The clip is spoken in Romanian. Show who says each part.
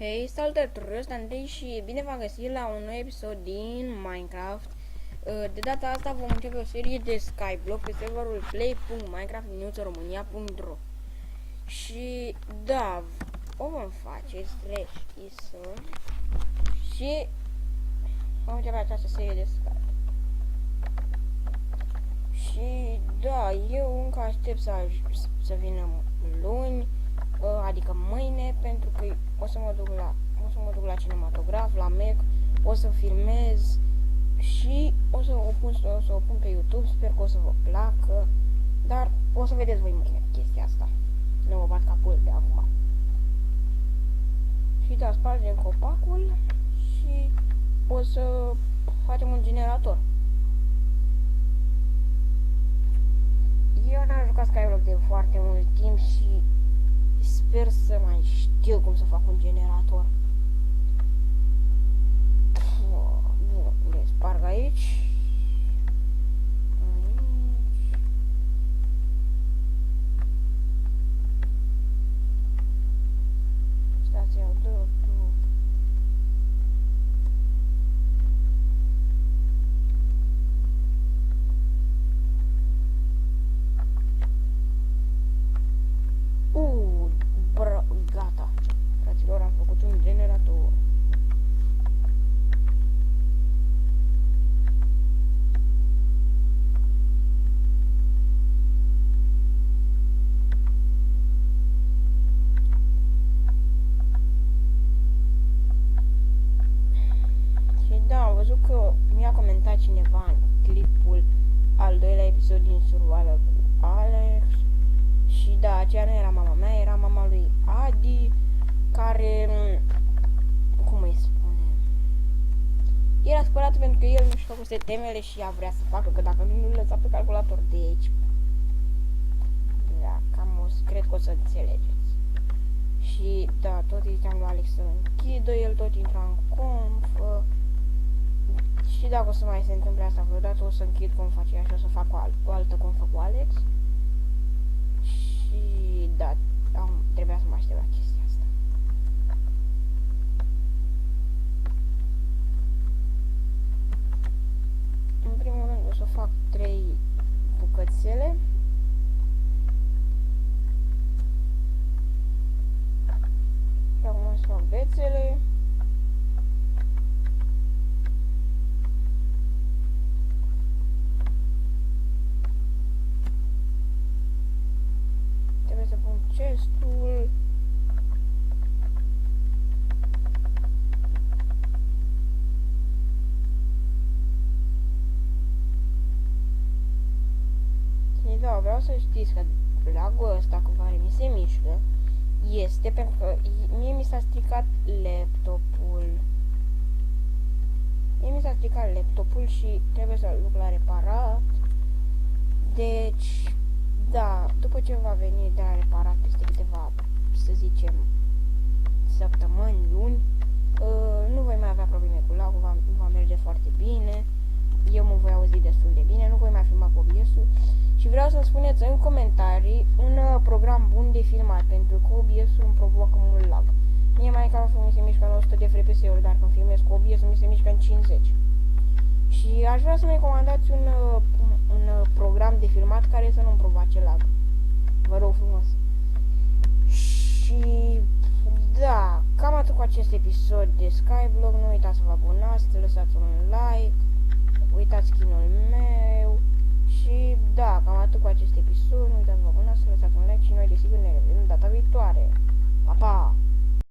Speaker 1: Hei, salutare tuturor, ăsta Andrei și bine v-am găsit la un nou episod din Minecraft. De data asta vom începe o serie de Skyblock pe serverul play.minecraft.romania.ro. Și da, o vom face /ism și vom începe această serie de Skyblock. Și da, eu încă aștept să vină luni, adică mâine, pentru că o să mă duc la cinematograf, la Mac, o să filmez și o să o pun pe YouTube, sper că o să vă placă, dar o să vedeți voi mâine chestia asta. Nu vă bat capul de acum. Și da, spargem copacul și o să facem un generator. Eu n-am jucat Skyblock de foarte mult timp și sper să mai știu cum să fac un generator. Bun, le sparg aici. Stația 2. Gata. Fraților, am făcut un generator. Și da, am văzut că mi-a comentat cineva în clipul al doilea episod din Survival cu Alex. Și da, aceea nu era mama mea, era mama lui Adi, care, cum îi spune, era spărat pentru că el nu-și făcuse temele și ea vrea să facă, că dacă nu lăsa pe calculator de aici. Da, cam cred că o să înțelegeți. Și da, tot ziceam lui Alex să închidă, el tot intra în conf. Și dacă o să mai se întâmple asta vreodată, o să închid confa aceea și o să fac o altă confă cu Alex. Și da, trebuia să mă aștept la chestia asta. În primul rând o să fac 3 bucățele. Și acum o să fac bețele. Să pun chestul. Și da, vreau să știți că lagul ăsta cu care mi se mișcă este pentru că mie mi s-a stricat laptopul. Și trebuie să-l duc la reparat. Deci da, după ce va veni de la reparat peste câteva, să zicem, săptămâni, luni, nu voi mai avea probleme cu lagul, va merge foarte bine, eu mă voi auzi destul de bine, nu voi mai filma cu OBS-ul și vreau să-mi spuneți în comentarii un program bun de filmat, pentru că OBS-ul îmi provoacă mult lag. Mie Minecraft-ul mi se mișcă în 100 de FPS-uri, dar când filmez cu OBS mi se mișcă în 50. Și aș vrea să-mi recomandați un program de filmat care să nu-mi provoace lag. Vă rog frumos. Și da, cam atât cu acest episod de Skyblock. Nu uitați să vă abonați, să lăsați un like, uitați skin-ul meu. Și da, cam atât cu acest episod. Nu uitați să vă abonați.